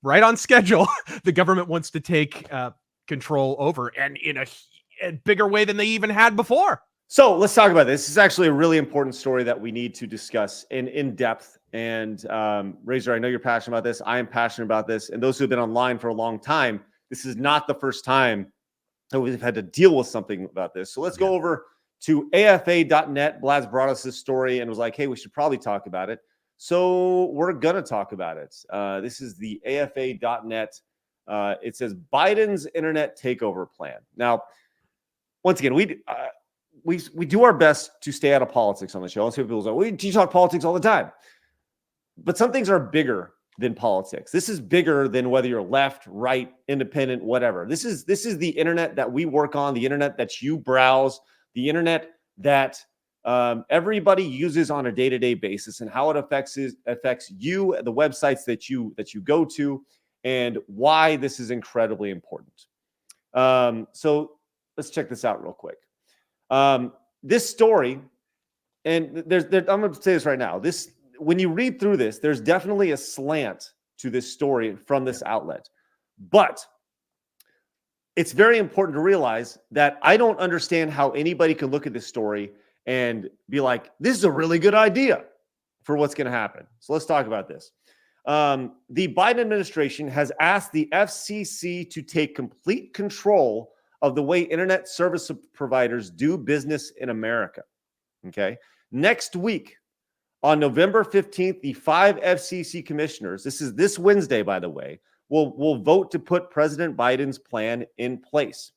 right on schedule, the government wants to take control over, and in a bigger way than they even had before. So let's talk about this. This is actually a really important story that we need to discuss in depth. And Razor, I know you're passionate about this. I am passionate about this. And those who have been online for a long time, this is not the first time that we've had to deal with something about this. So let's go over to AFA.net. Blad's brought us this story and was like, hey, we should probably talk about it. So we're going to talk about it. This is the AFA.net. It says Biden's internet takeover plan. Now, once again, we do our best to stay out of politics on the show. And so people say, well, you talk politics all the time. But some things are bigger than politics. This is bigger than whether you're left, right, independent, whatever. This is the internet that we work on, the internet that you browse, the internet that everybody uses on a day-to-day basis, and how it affects you, the websites that you go to, and why this is incredibly important. So let's check this out real quick. This story, and I'm going to say this right now. When you read through this, there's definitely a slant to this story from this outlet, but it's very important to realize that I don't understand how anybody can look at this story and be like, this is a really good idea for what's going to happen. So let's talk about this. The Biden administration has asked the FCC to take complete control of the way internet service providers do business in America. Okay. Next week, on November 15th, the 5 FCC commissioners, this is this Wednesday, by the way, will vote to put President Biden's plan in place.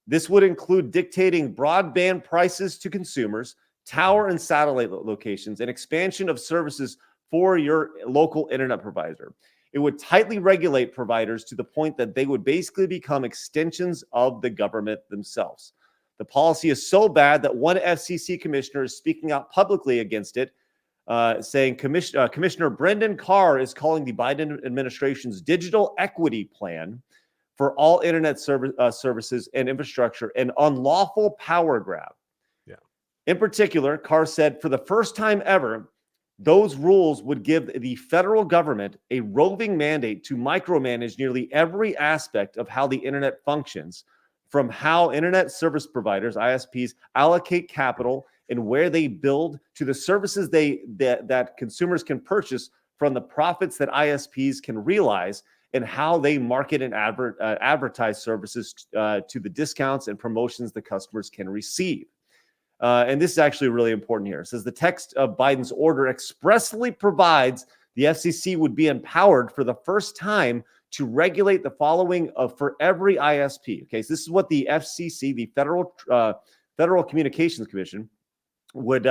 This would include dictating broadband prices to consumers, tower and satellite locations, and expansion of services for your local internet provider. It would tightly regulate providers to the point that they would basically become extensions of the government themselves. The policy is so bad that one FCC commissioner is speaking out publicly against it, saying Commissioner Brendan Carr is calling the Biden administration's digital equity plan for all internet services and infrastructure an unlawful power grab. Yeah. In particular, Carr said for the first time ever, those rules would give the federal government a roving mandate to micromanage nearly every aspect of how the internet functions, from how internet service providers, ISPs, allocate capital and where they build, to the services that consumers can purchase from the profits that ISPs can realize, and how they market and advertise services to the discounts and promotions the customers can receive. And this is actually really important here. It says the text of Biden's order expressly provides the FCC would be empowered for the first time to regulate the following for every ISP. Okay, so this is what the FCC, the Federal Communications Commission, would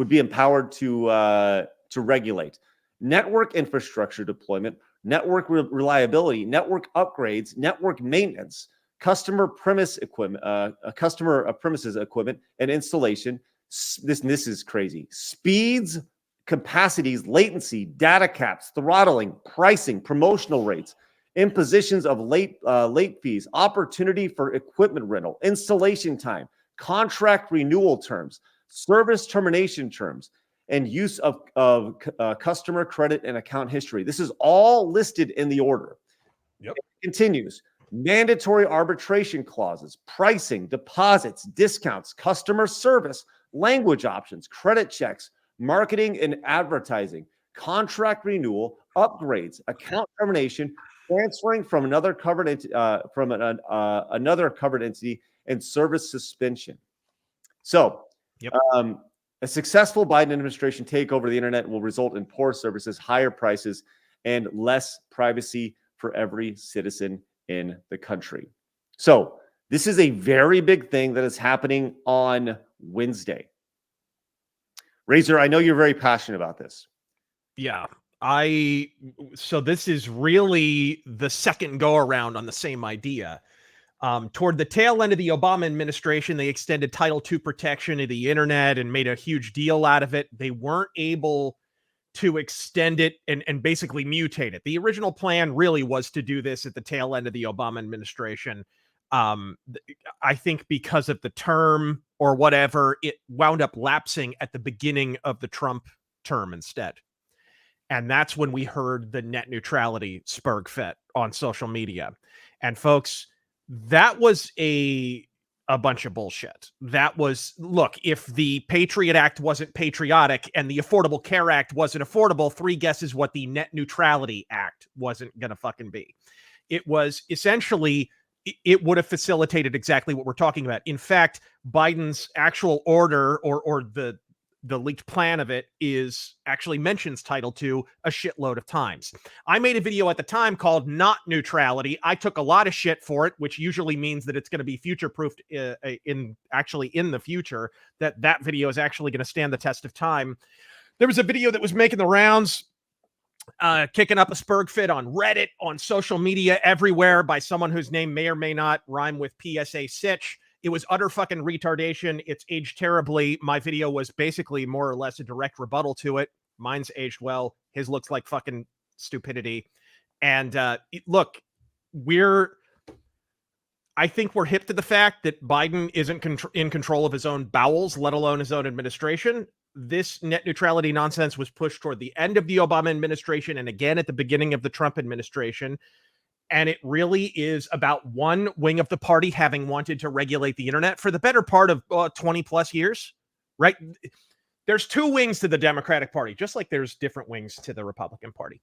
be empowered to regulate: network infrastructure deployment, network reliability, network upgrades, network maintenance, customer premises equipment, and installation. This is crazy. Speeds, capacities, latency, data caps, throttling, pricing, promotional rates, impositions of late fees, opportunity for equipment rental, installation time, contract renewal terms, service termination terms, and use of customer credit and account history. This is all listed in the order. Yep. It continues. Mandatory arbitration clauses, pricing, deposits, discounts, customer service, language options, credit checks, marketing and advertising, contract renewal, upgrades, account termination, transferring from another covered entity, and service suspension. So, yep. A successful Biden administration takeover of the internet will result in poor services, higher prices, and less privacy for every citizen in the country. So this is a very big thing that is happening on Wednesday. Razor, I know you're very passionate about this. Yeah. So this is really the second go around on the same idea. Toward the tail end of the Obama administration, they extended Title II protection to the internet and made a huge deal out of it. They weren't able to extend it and basically mutate it. The original plan really was to do this at the tail end of the Obama administration. I think because of the term or whatever, it wound up lapsing at the beginning of the Trump term instead. And that's when we heard the net neutrality spurg fit on social media. And folks, that was a bunch of bullshit. That was, look, if the Patriot Act wasn't patriotic and the Affordable Care Act wasn't affordable, three guesses what the Net Neutrality Act wasn't going to fucking be. It was essentially, it would have facilitated exactly what we're talking about. In fact, Biden's actual order or the leaked plan of it is actually mentions Title II a shitload of times. I made a video at the time called Not Neutrality. I took a lot of shit for it, which usually means that it's going to be future-proofed in the future, that video is actually going to stand the test of time. There was a video that was making the rounds, kicking up a spurg fit on Reddit, on social media, everywhere by someone whose name may or may not rhyme with PSA Sitch. It was utter fucking retardation. It's aged terribly. My video was basically more or less a direct rebuttal to it. Mine's aged well. His looks like fucking stupidity. And look, I think we're hip to the fact that Biden isn't in control of his own bowels, let alone his own administration. This net neutrality nonsense was pushed toward the end of the Obama administration and again at the beginning of the Trump administration. And it really is about one wing of the party having wanted to regulate the internet for the better part of 20 plus years, right? There's two wings to the Democratic Party, just like there's different wings to the Republican Party.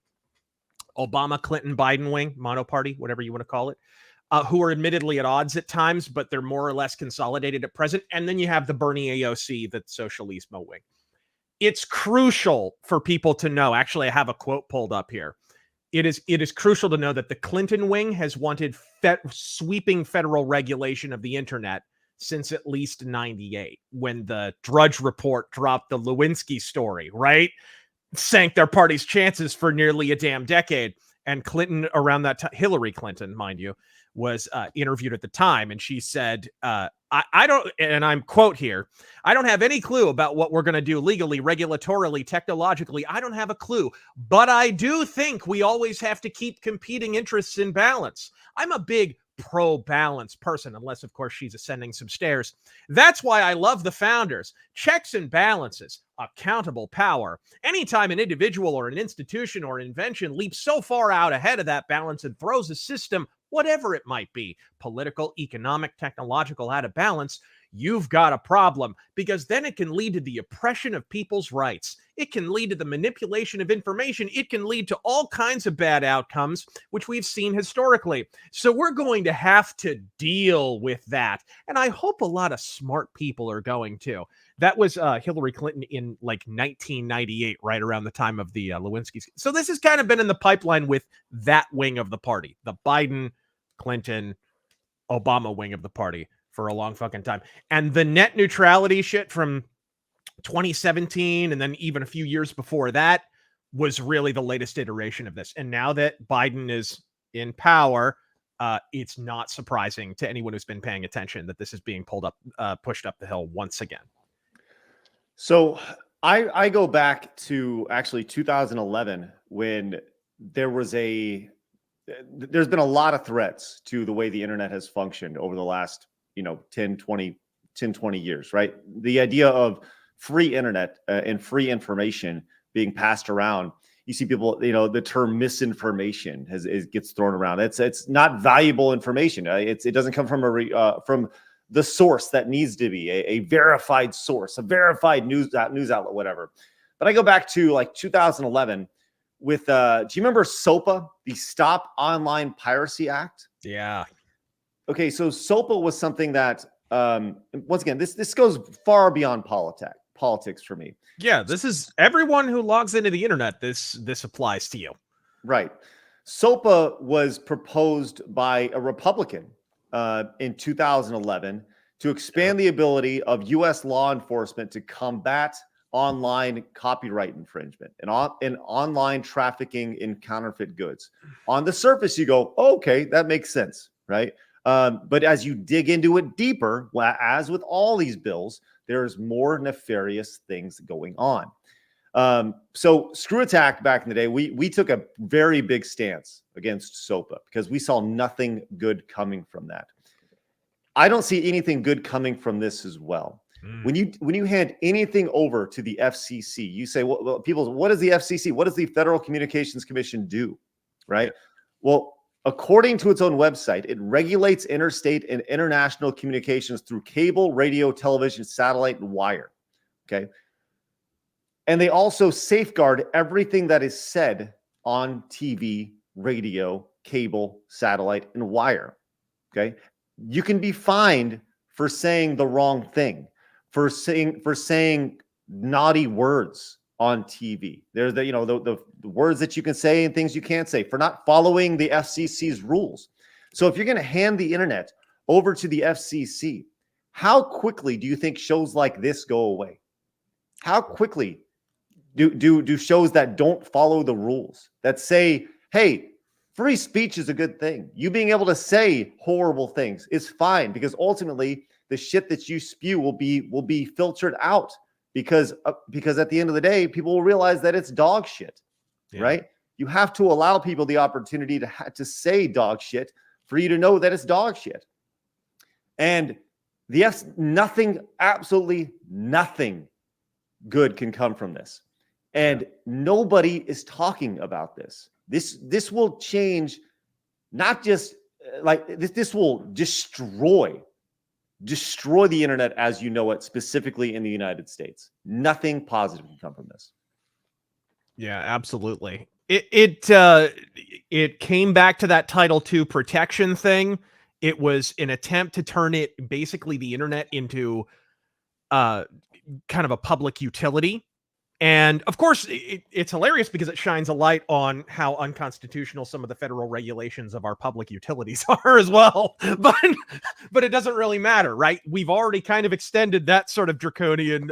Obama, Clinton, Biden wing, monoparty, whatever you want to call it, who are admittedly at odds at times, but they're more or less consolidated at present. And then you have the Bernie AOC, the Socialismo wing. It's crucial for people to know. Actually, I have a quote pulled up here. It is crucial to know that the Clinton wing has wanted sweeping federal regulation of the internet since at least 98, when the Drudge Report dropped the Lewinsky story, right? Sank their party's chances for nearly a damn decade. And Clinton, around that time, Hillary Clinton, mind you, was interviewed at the time, and she said, I don't, and I'm quote here, I don't have any clue about what we're going to do legally, regulatorily, technologically. I don't have a clue, but I do think we always have to keep competing interests in balance. I'm a big pro-balance person, unless, of course, she's ascending some stairs. That's why I love the founders. Checks and balances, accountable power. Anytime an individual or an institution or invention leaps so far out ahead of that balance and throws a system, whatever it might be, political, economic, technological, out of balance, you've got a problem, because then it can lead to the oppression of people's rights. It can lead to the manipulation of information. It can lead to all kinds of bad outcomes, which we've seen historically. So we're going to have to deal with that. And I hope a lot of smart people are going to. That was Hillary Clinton in like 1998, right around the time of the Lewinsky. So this has kind of been in the pipeline with that wing of the party, the Biden, Clinton, Obama wing of the party, for a long fucking time. And the net neutrality shit from 2017 and then even a few years before that was really the latest iteration of this. And now that Biden is in power, it's not surprising to anyone who's been paying attention that this is being pushed up the hill once again. So I go back to actually 2011 when there's been a lot of threats to the way the internet has functioned over the last 10, 20 years, right? The idea of free internet and free information being passed around. You see people, the term misinformation gets thrown around. It's not valuable information. It doesn't come from the source that needs to be a verified source, a verified news outlet, whatever. But I go back to like 2011 with, do you remember SOPA, the Stop Online Piracy Act? Yeah. Okay, so SOPA was something that, once again, this goes far beyond politics for me. Yeah, this is everyone who logs into the internet. This applies to you. Right. SOPA was proposed by a Republican in 2011 to expand the ability of U.S. law enforcement to combat online copyright infringement and online trafficking in counterfeit goods. On the surface, you go, oh, okay, that makes sense, right? But as you dig into it deeper, as with all these bills, there's more nefarious things going on. So Screw Attack back in the day, we took a very big stance against SOPA because we saw nothing good coming from that. I don't see anything good coming from this as well. When you hand anything over to the FCC, you say, well, people, what is the FCC? What does the Federal Communications Commission do? Right? Well, according to its own website, it regulates interstate and international communications through cable, radio, television, satellite, and wire. Okay. And they also safeguard everything that is said on TV, radio, cable, satellite, and wire. Okay. You can be fined for saying the wrong thing, for saying naughty words on TV. There's the words that you can say and things you can't say, for not following the FCC's rules. So if you're going to hand the internet over to the FCC, how quickly do you think shows like this go away? How quickly do shows that don't follow the rules, that say, hey, free speech is a good thing, you being able to say horrible things is fine, because ultimately the shit that you spew will be filtered out, because at the end of the day, people will realize that it's dog shit, right? You have to allow people the opportunity to say dog shit for you to know that it's dog shit. And nothing, absolutely nothing good can come from this. And nobody is talking about this. This will change, not just like this will destroy the internet as you know it, specifically in the United States. Nothing positive can come from this. Yeah, absolutely. It came back to that Title II protection thing. It was an attempt to turn it, basically the internet, into kind of a public utility. And of course, it's hilarious because it shines a light on how unconstitutional some of the federal regulations of our public utilities are as well. But it doesn't really matter, right? We've already kind of extended that sort of draconian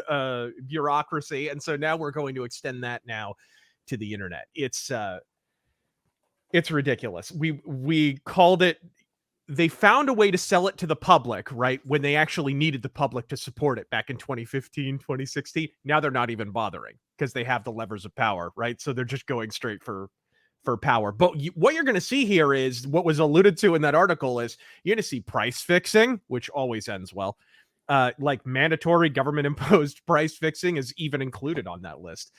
bureaucracy. And so now we're going to extend that now to the internet. It's ridiculous. We called it, they found a way to sell it to the public, right, when they actually needed the public to support it back in 2015, 2016. Now they're not even bothering because they have the levers of power, right? So they're just going straight for power. But what you're going to see here is what was alluded to in that article is you're going to see price fixing, which always ends well. Like mandatory government imposed price fixing is even included on that list.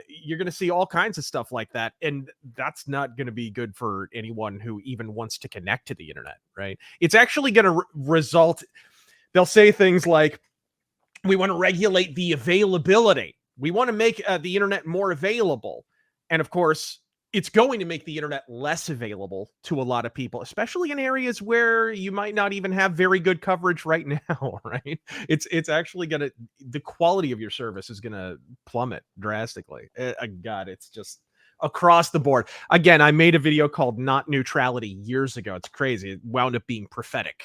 You're going to see all kinds of stuff like that. And that's not going to be good for anyone who even wants to connect to the internet, right? It's actually going to result. They'll say things like, we want to regulate the availability. We want to make the internet more available. And of course, it's going to make the internet less available to a lot of people, especially in areas where you might not even have very good coverage right now, right? It's actually going to, the quality of your service is going to plummet drastically. God, it's just across the board. Again, I made a video called Not Neutrality years ago. It's crazy. It wound up being prophetic.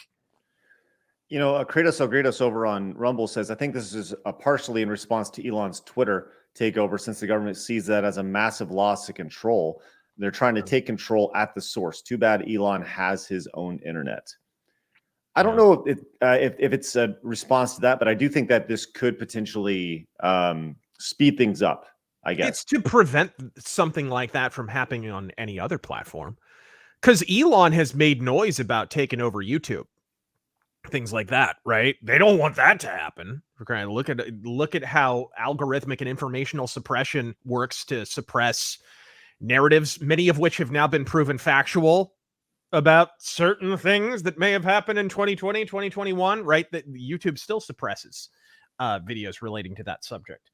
You know, Kratos Ogredos over on Rumble says, I think this is partially in response to Elon's Twitter takeover, since the government sees that as a massive loss of control. They're trying to take control at the source. Too bad Elon has his own internet. I don't know if it's a response to that, but I do think that this could potentially speed things up, I guess. It's to prevent something like that from happening on any other platform. Because Elon has made noise about taking over YouTube. Things like that, right? They don't want that to happen. We're trying to look at how algorithmic and informational suppression works to suppress narratives, many of which have now been proven factual about certain things that may have happened in 2020, 2021, right? That YouTube still suppresses videos relating to that subject.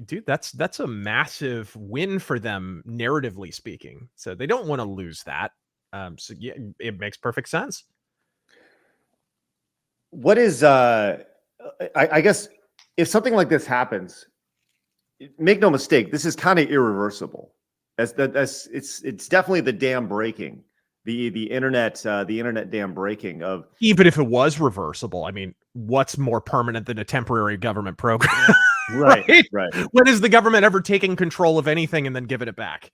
Dude, that's a massive win for them, narratively speaking. So they don't want to lose that. So yeah, it makes perfect sense. What is I guess if something like this happens, make no mistake, this is kind of irreversible. It's definitely the dam breaking, the internet dam breaking of. Even if it was reversible, I mean, what's more permanent than a temporary government program? Right. When is the government ever taking control of anything and then giving it back?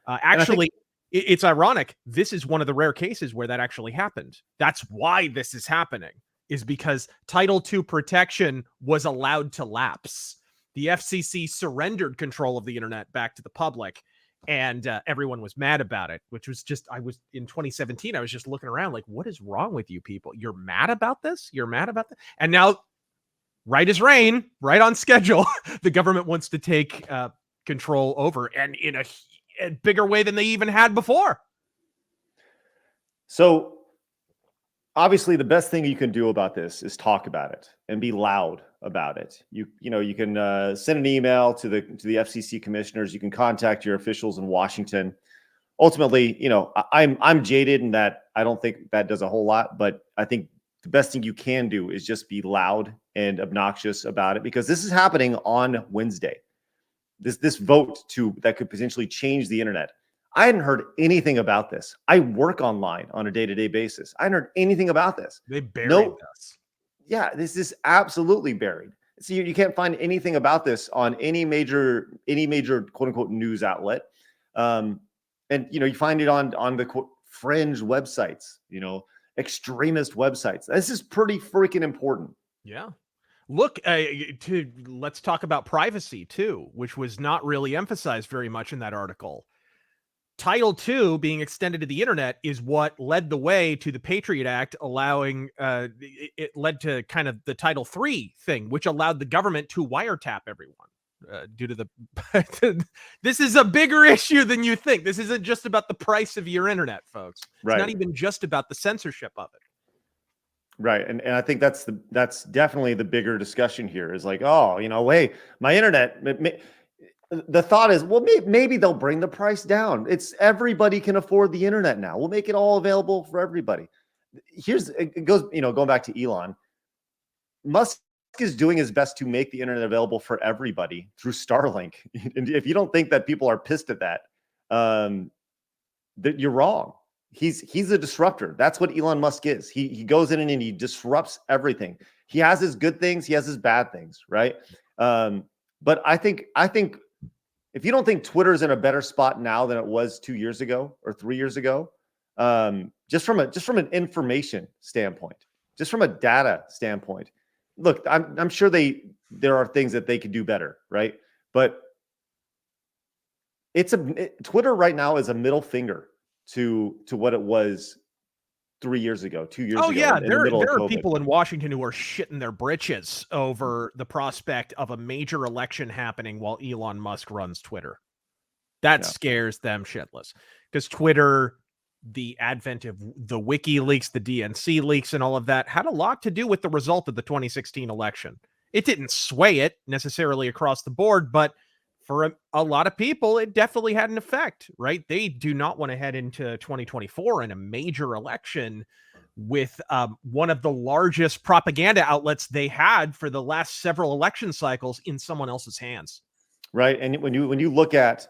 Actually, it's ironic. This is one of the rare cases where that actually happened. That's why this is happening, is because Title II protection was allowed to lapse. The FCC surrendered control of the internet back to the public, and everyone was mad about it, which was just, in 2017, I was just looking around like, what is wrong with you people? You're mad about this? You're mad about that? And now right as rain, right on schedule, the government wants to take control over, and in a bigger way than they even had before. So obviously the best thing you can do about this is talk about it and be loud about it. You can send an email to the FCC commissioners. You can contact your officials in Washington. Ultimately, I'm jaded in that I don't think that does a whole lot, but I think the best thing you can do is just be loud and obnoxious about it, because this is happening on Wednesday. This vote that could potentially change the internet. I hadn't heard anything about this. I work online on a day-to-day basis. I hadn't heard anything about this. They buried No, this. yeah, this is absolutely buried. So you can't find anything about this on any major quote unquote news outlet. And you find it on the quote fringe websites, extremist websites. This is pretty freaking important. Yeah. Look, let's talk about privacy too, which was not really emphasized very much in that article. Title II being extended to the internet is what led the way to the Patriot Act, allowing it led to kind of the Title III thing, which allowed the government to wiretap everyone. Due to the this is a bigger issue than you think. This isn't just about the price of your internet, folks. It's not even just about the censorship of it. Right. And I think that's definitely the bigger discussion here is like, oh, wait, my internet. The thought is, well, maybe they'll bring the price down. It's everybody can afford the internet now. We'll make it all available for everybody. It goes, going back to Elon. Musk is doing his best to make the internet available for everybody through Starlink. And if you don't think that people are pissed at that you're wrong. He's a disruptor. That's what Elon Musk is. He goes in and he disrupts everything. He has his good things. He has his bad things, right? But I think if you don't think Twitter's in a better spot now than it was 2 years ago or 3 years ago, just from an information standpoint, just from a data standpoint, look, I'm sure there are things that they could do better, right? But Twitter right now is a middle finger to what it was 3 years ago, 2 years ago. Oh yeah, in the middle there of are COVID. people in Washington who are shitting their britches over the prospect of a major election happening while Elon Musk runs Twitter. That scares them shitless, because Twitter, the advent of the WikiLeaks, the DNC leaks, and all of that had a lot to do with the result of the 2016 election. It didn't sway it necessarily across the board, but for a lot of people, it definitely had an effect, right? They do not want to head into 2024 in a major election with one of the largest propaganda outlets they had for the last several election cycles in someone else's hands. Right. And when you look at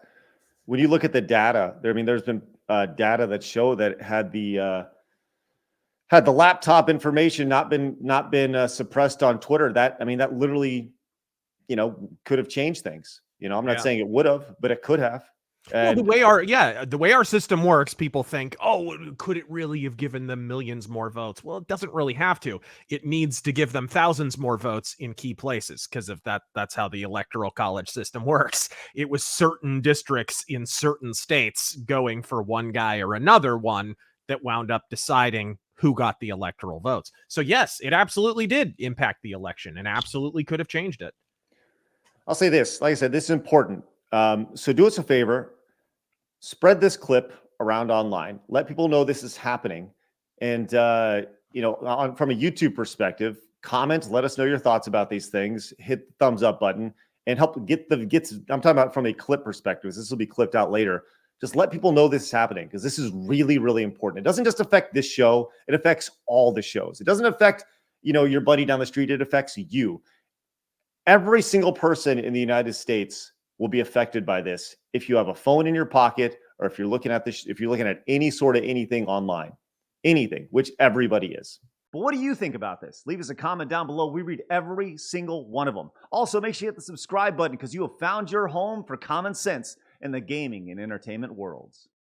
the data, there's been data that show that had the laptop information not been suppressed on Twitter, that literally, could have changed things. I'm not saying it would have, but it could have. Well, the way our system works, people think, oh, could it really have given them millions more votes? Well, it doesn't really have to. It needs to give them thousands more votes in key places, because of that. That's how the electoral college system works. It was certain districts in certain states going for one guy or another one that wound up deciding who got the electoral votes. So yes, it absolutely did impact the election and absolutely could have changed it. I'll say this, like I said, this is important. So do us a favor, spread this clip around online, let people know this is happening. And, from a YouTube perspective, comment, let us know your thoughts about these things, hit the thumbs up button, and help I'm talking about from a clip perspective. This will be clipped out later. Just let people know this is happening, because this is really, really important. It doesn't just affect this show. It affects all the shows. It doesn't affect, your buddy down the street. It affects you. Every single person in the United States will be affected by this if you have a phone in your pocket, or if you're looking at any sort of anything online, anything, which everybody is. But what do you think about this? Leave us a comment down below. We read every single one of them. Also, make sure you hit the subscribe button, because you have found your home for common sense in the gaming and entertainment worlds.